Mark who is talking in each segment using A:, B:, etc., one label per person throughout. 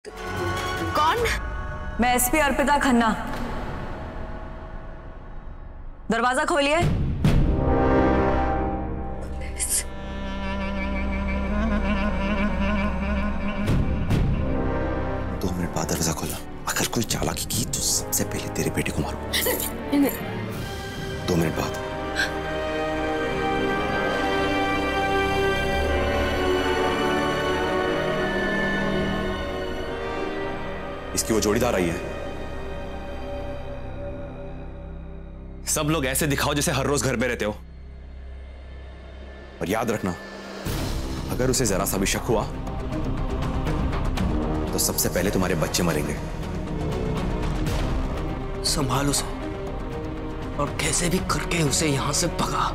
A: कौन?
B: मैं एसपी अर्पिता खन्ना। दरवाजा खोलिए।
C: 2 मिनट बाद दरवाजा खोला। अगर कोई चालाकी की तो सबसे पहले तेरे बेटे को मारूं। 2 मिनट बाद। इसकी वो जोड़ीदार आई है। सब लोग ऐसे दिखाओ जैसे हर रोज घर पे रहते हो। और याद रखना, अगर उसे जरा सा भी शक हुआ तो सबसे पहले तुम्हारे बच्चे मरेंगे।
D: संभाल उसे और कैसे भी करके उसे यहां से भगा।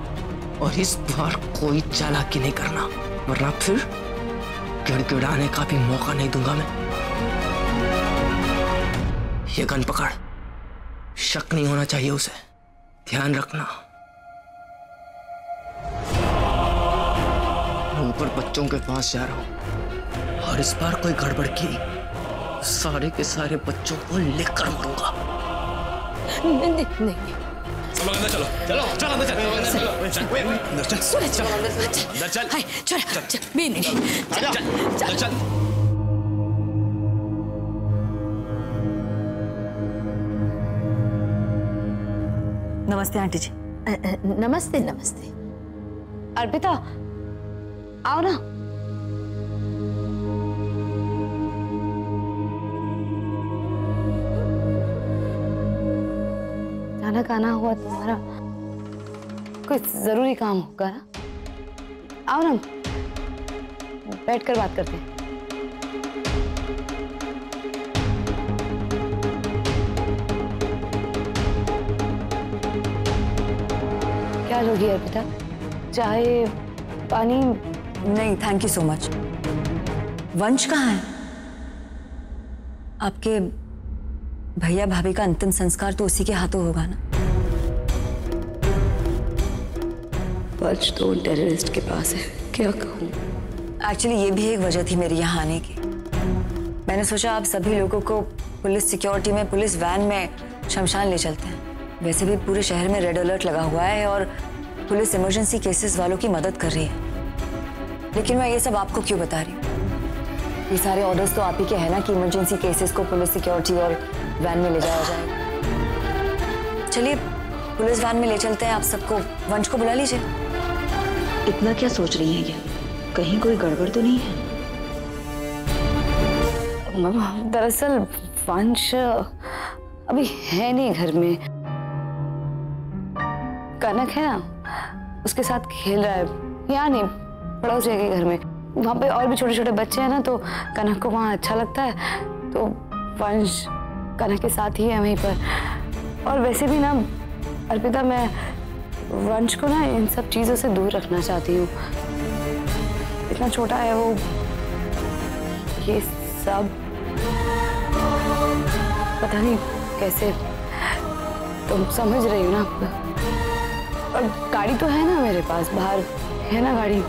D: और इस बार कोई चालाकी नहीं करना, वरना फिर गिड़गिड़ाने का भी मौका नहीं दूंगा मैं। ये गन पकड़, शक नहीं होना चाहिए उसे, ध्यान रखना। मैं ऊपर बच्चों के पास जा रहा हूं और इस बार कोई गड़बड़ की सारे के सारे बच्चों को लेकर मरूंगा।
A: नहीं,
C: सब लोग अंदर चलो। चल अंदर चल। अंदर चल।
A: हाय, चल। भी नहीं।
C: चल।
B: नमस्ते आंटी जी।
A: नमस्ते। अर्पिता, आओ ना। अचानक आना हुआ तुम्हारा, कोई जरूरी काम होगा ना? आओ ना, बैठकर बात करते हैं। क्या लोगी अर्पिता? चाय, पानी?
B: नहीं, थैंक यू सो मच। वंश कहाँ है? आपके भैया भाभी का अंतिम संस्कार तो उसी के हाथों होगा ना?
A: वंश तो उन टेररिस्ट के पास है, क्या कहूँ।
B: एक्चुअली ये भी एक वजह थी मेरी यहाँ आने की। मैंने सोचा आप सभी लोगों को पुलिस सिक्योरिटी में, पुलिस वैन में शमशान ले चलते हैं। वैसे भी पूरे शहर में रेड अलर्ट लगा हुआ है और पुलिस इमरजेंसी केसेस वालों की मदद कर रही है। लेकिन मैं ये सब आपको क्यों बता रही हूँ? ये सारे ऑर्डर्स तो आप ही के हैं ना कि इमरजेंसी केसेस को पुलिस सिक्योरिटी और वैन में ले जाया जाएगा। चलिए पुलिस वैन में ले चलते हैं आप सबको। वंश को बुला लीजिए।
E: इतना क्या सोच रही है ये? कहीं कोई गड़बड़ तो नहीं है?
A: दरअसल वंश अभी है नहीं घर में। कनक है ना, उसके साथ खेल रहा है। यहाँ नहीं, पड़ोस के घर में। वहाँ पे और भी छोटे छोटे बच्चे हैं ना, तो कनक को वहाँ अच्छा लगता है, तो वंश कनक के साथ ही है वहीं पर। और वैसे भी ना अर्पिता, मैं वंश को ना इन सब चीजों से दूर रखना चाहती हूँ। इतना छोटा है वो, ये सब पता नहीं कैसे। तुम समझ रही हो ना? और गाड़ी तो है ना मेरे पास, बाहर है ना गाड़ी,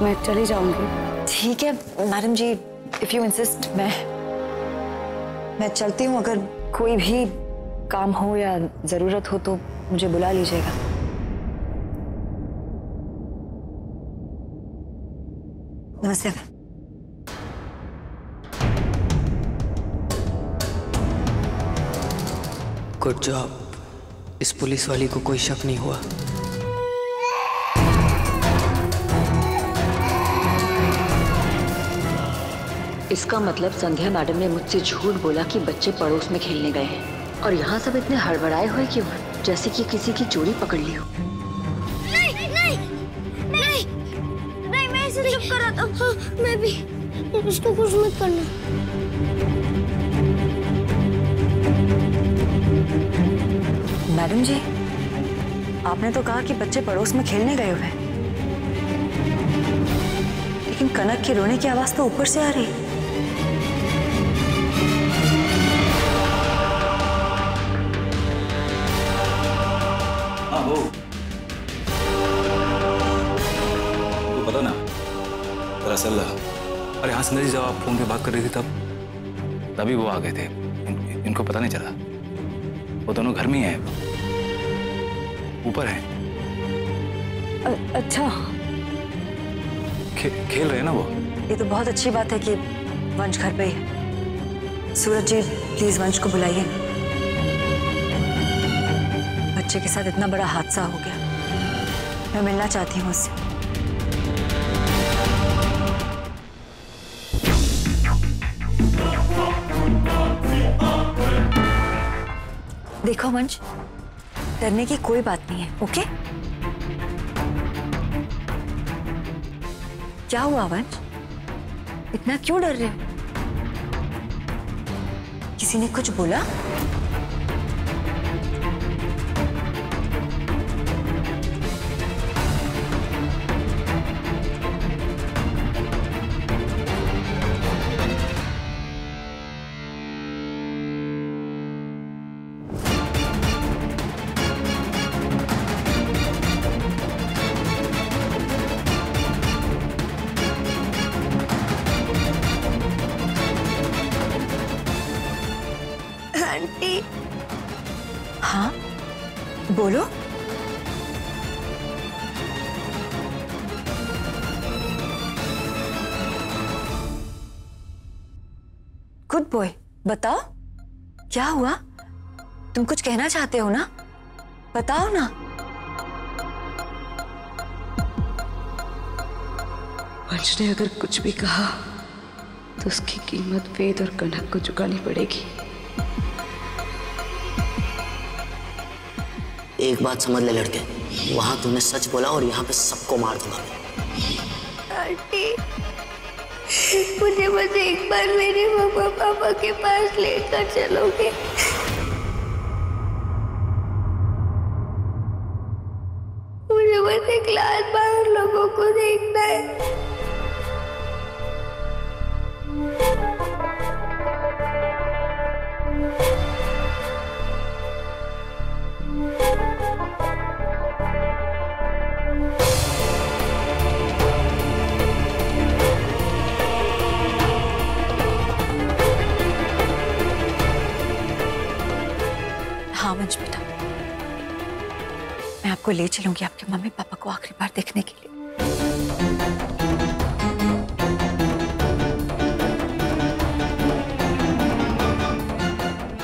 A: मैं चली जाऊंगी।
B: ठीक है madam ji, if you insist, मैं चलती हूँ। अगर कोई भी काम हो या जरूरत हो तो मुझे बुला लीजिएगा। नमस्ते।
D: Good job. इस पुलिस वाली को कोई शक नहीं हुआ।
E: इसका मतलब संध्या मैडम ने मुझसे झूठ बोला कि बच्चे पड़ोस में खेलने गए हैं। और यहाँ सब इतने हड़बड़ाए हुए क्यों हैं? जैसे कि किसी की चोरी पकड़ ली हो।
F: नहीं, मैं इसे चुप कर रहा था। हाँ, मैं भी। उसको कुछ मत करना।
B: मैडम जी, आपने तो कहा कि बच्चे पड़ोस में खेलने गए हुए हैं, लेकिन कनक के रोने की आवाज तो ऊपर से आ रही है।
C: हाँ वो तो पता ना, दरअसल अरे हाँ संजय जी, जब आप फोन पे बात कर रही थी तब
G: तभी वो आ गए थे। इनको पता नहीं चला। वो दोनों घर में ही हैं, ऊपर हैं।
A: अच्छा,
G: खेल रहे हैं ना वो।
B: ये तो बहुत अच्छी बात है कि वंश घर पे ही है। सूरज जी प्लीज वंश को बुलाइए ना। बच्चे के साथ इतना बड़ा हादसा हो गया, मैं मिलना चाहती हूँ उससे। देखो वंश, डरने की कोई बात नहीं है, ओके? क्या हुआ वंश, इतना क्यों डर रहे हो? किसी ने कुछ बोला?
F: आंटी।
B: हाँ बोलो। गुड बॉय, बताओ क्या हुआ? तुम कुछ कहना चाहते हो ना? बताओ ना।
A: वंश ने अगर कुछ भी कहा तो उसकी कीमत वेद और कनक को चुकानी पड़ेगी।
D: एक बात समझ ले लड़के, वहां तूने सच बोला और यहाँ पे सबको मार दूंगा।
F: आंटी, मुझे बस एक बार मेरे मम्मा पापा के पास लेकर चलोगे? मुझे बस एक लाख बार लोगों को देखना है।
B: हाँ वंश बेटा, मैं आपको ले चलूंगी आपके मम्मी पापा को आखिरी बार देखने के लिए।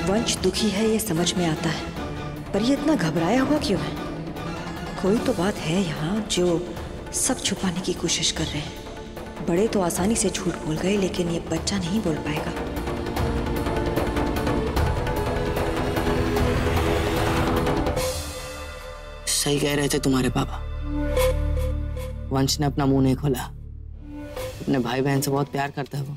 B: वंश दुखी है ये समझ में आता है, पर ये इतना घबराया हुआ क्यों है? कोई तो बात है यहाँ जो सब छुपाने की कोशिश कर रहे हैं। बड़े तो आसानी से झूठ बोल गए, लेकिन ये बच्चा नहीं बोल पाएगा।
D: सही कह रहे थे तुम्हारे पापा। वंश ने अपना मुंह नहीं खोला। अपने भाई बहन से बहुत प्यार करता है वो।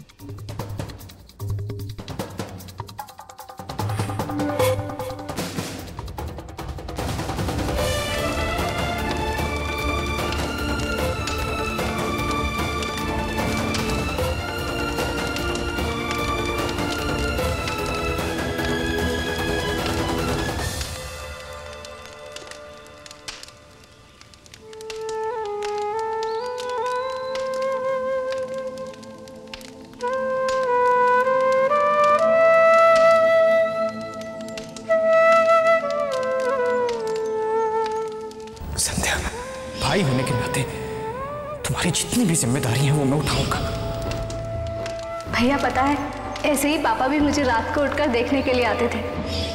H: संध्या, भाई होने के नाते तुम्हारी जितनी भी जिम्मेदारी है वो मैं उठाऊंगा।
I: भैया पता है, ऐसे ही पापा भी मुझे रात को उठकर देखने के लिए आते थे।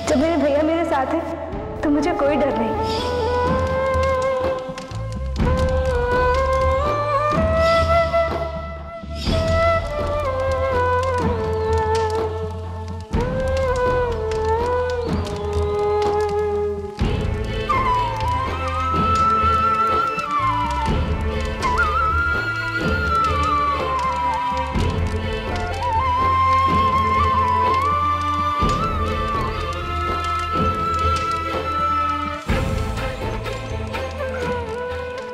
I: जब मेरे भैया मेरे साथ है तो मुझे कोई डर नहीं।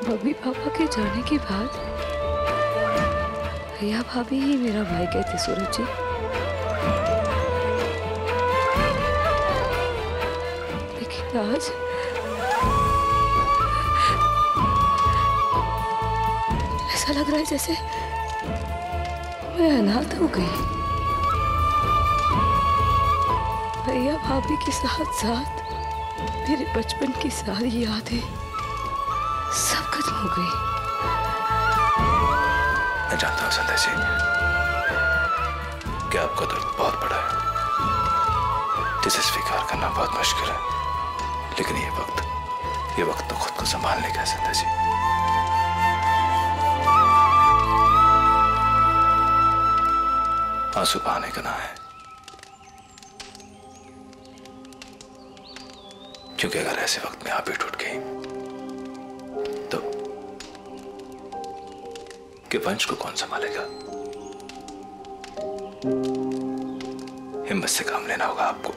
A: मम्मी पापा के जाने के बाद भैया भाभी ही मेरा भाई कहते सूरज जी। लेकिन आज ऐसा लग रहा है जैसे मैं अनाथ हो गई। भाभी के साथ साथ मेरे बचपन की सारी यादें सब खत्म हो गई।
G: मैं जानता हूँ संध्या जी कि आपका दर्द बहुत बड़ा है, जिसे स्वीकार करना बहुत मुश्किल है, लेकिन ये वक्त तो खुद को संभालने का है संध्या जी। आंसू बहाने का ना है, क्योंकि अगर ऐसे वक्त में आप ही टूट गई तो कि वंश को कौन संभालेगा? हिम्मत से काम लेना होगा आपको।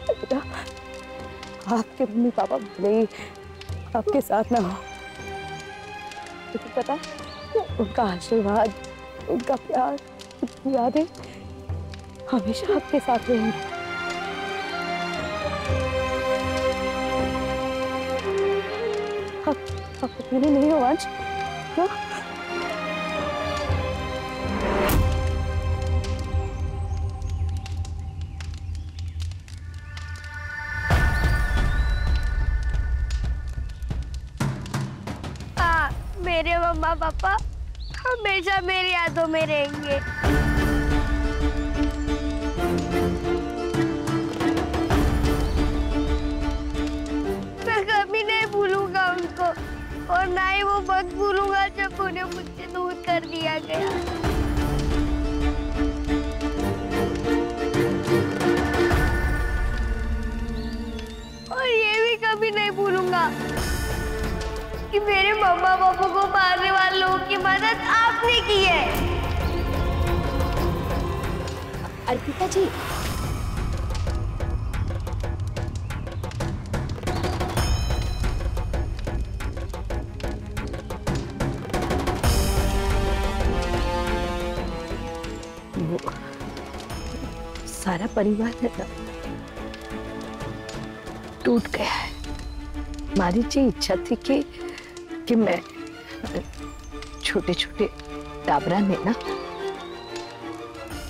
A: बेटा, आपके मम्मी पापा भले ही आपके साथ ना हो, लेकिन पता है उनका आशीर्वाद, उनका प्यार, उनकी यादें हमेशा आपके साथ रहेंगी। आप अकेले नहीं हो वंश। हाँ?
F: मेरे मम्मा पापा हमेशा मेरी यादों में रहेंगे। मैं कभी नहीं भूलूंगा उनको, और ना ही वो वक्त भूलूंगा जब उन्हें मुझसे दूर कर दिया गया। और ये भी कभी नहीं भूलूंगा कि मेरे मम्मा पापा को मारने वाले लोगों की मदद आपने की है।
A: अर्पिता जी, वो सारा परिवार टूट गया है। हमारी जी इच्छा थी कि मैं छोटे छोटे टाबरा में ना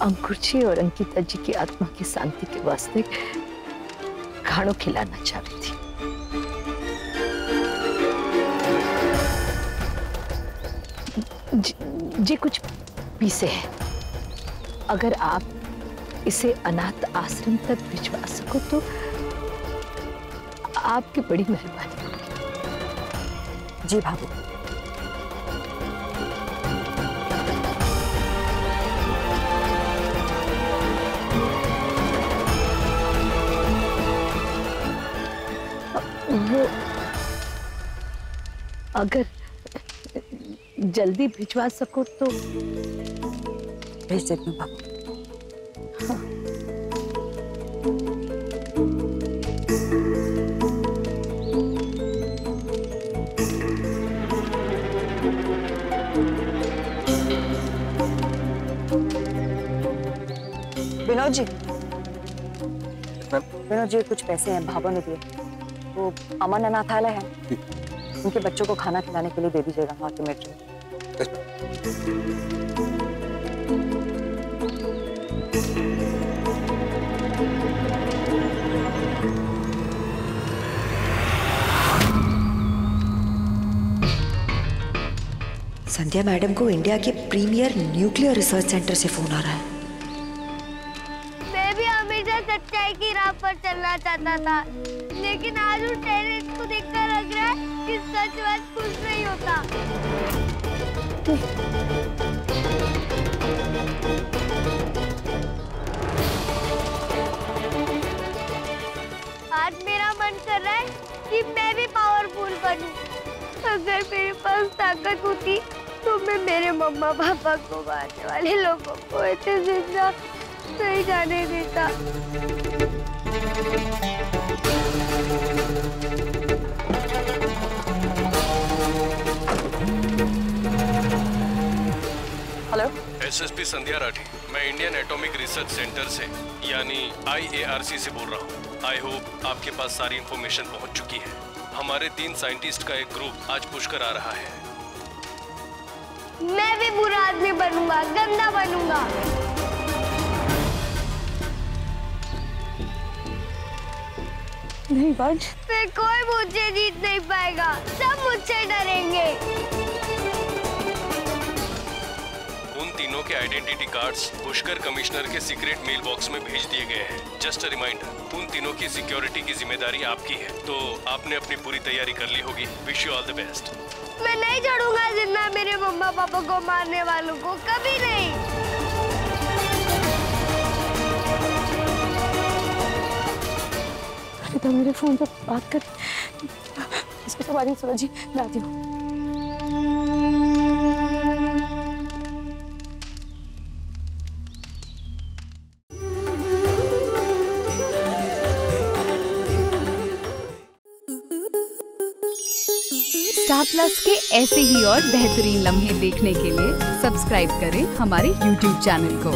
A: अंकुर जी और अंकिता जी की आत्मा की शांति के वास्ते खानों खिलाना चाह रही थी। जी कुछ पीसे हैं, अगर आप इसे अनाथ आश्रम तक भिजवा सको तो आपकी बड़ी मेहरबानी होगी।
B: जी भाभी।
A: वो अगर जल्दी भिजवा सको तो
B: भेज देती हूँ भाभी।
A: हाँ।
B: विनोद जी कुछ पैसे हैं, भाभा ने दिए। वो अमन अनाथालय है, उनके बच्चों को खाना खिलाने के लिए दे दीजिएगा वहाँ के मेट्रो। संध्या मैडम को इंडिया के प्रीमियर न्यूक्लियर रिसर्च सेंटर से फोन आ रहा है।
F: मैं भी हमेशा सच्चाई की राह पर चलना चाहता था, लेकिन आज उस टेररिस्ट को देखकर लग रहा है कि सचमुच कुछ नहीं होता। आज मेरा मन कर रहा है कि मैं भी पावरफुल बनूं। अगर मेरे पास ताकत होती तो मैं मेरे मम्मा पापा को मारने वाले लोगों को ऐसे जिंदा नहीं जाने देता।
J: एसएसपी संध्या राठी, मैं इंडियन एटॉमिक रिसर्च सेंटर से यानी IARC से बोल रहा हूँ। आई होप आपके पास सारी इंफॉर्मेशन पहुँच चुकी है। हमारे 3 साइंटिस्ट का एक ग्रुप आज पुष्कर आ रहा है।
F: मैं भी बुरा आदमी बनूंगा, गंदा बनूंगा।
A: नहीं वंश,
F: फिर कोई मुझे जीत नहीं पाएगा, सब मुझसे डरेंगे।
J: उन तीनों के आइडेंटिटी कार्ड्स पुष्कर कमिश्नर के सीक्रेट मेल बॉक्स में भेज दिए गए हैं। जस्ट अ रिमाइंडर, उन तीनों की सिक्योरिटी की जिम्मेदारी आपकी है, तो आपने अपनी पूरी तैयारी कर ली होगी। Wish you all the best.
F: मैं नहीं छोड़ूंगा जिंदा मेरे मम्मा पापा को मारने वालों को, कभी नहीं।
A: तो मेरे फोन पे बात कर, इसके सब आगे सूरज जी, मैं आती हूँ।
K: स्टार प्लस के ऐसे ही और बेहतरीन लम्हे देखने के लिए सब्सक्राइब करें हमारे YouTube चैनल को।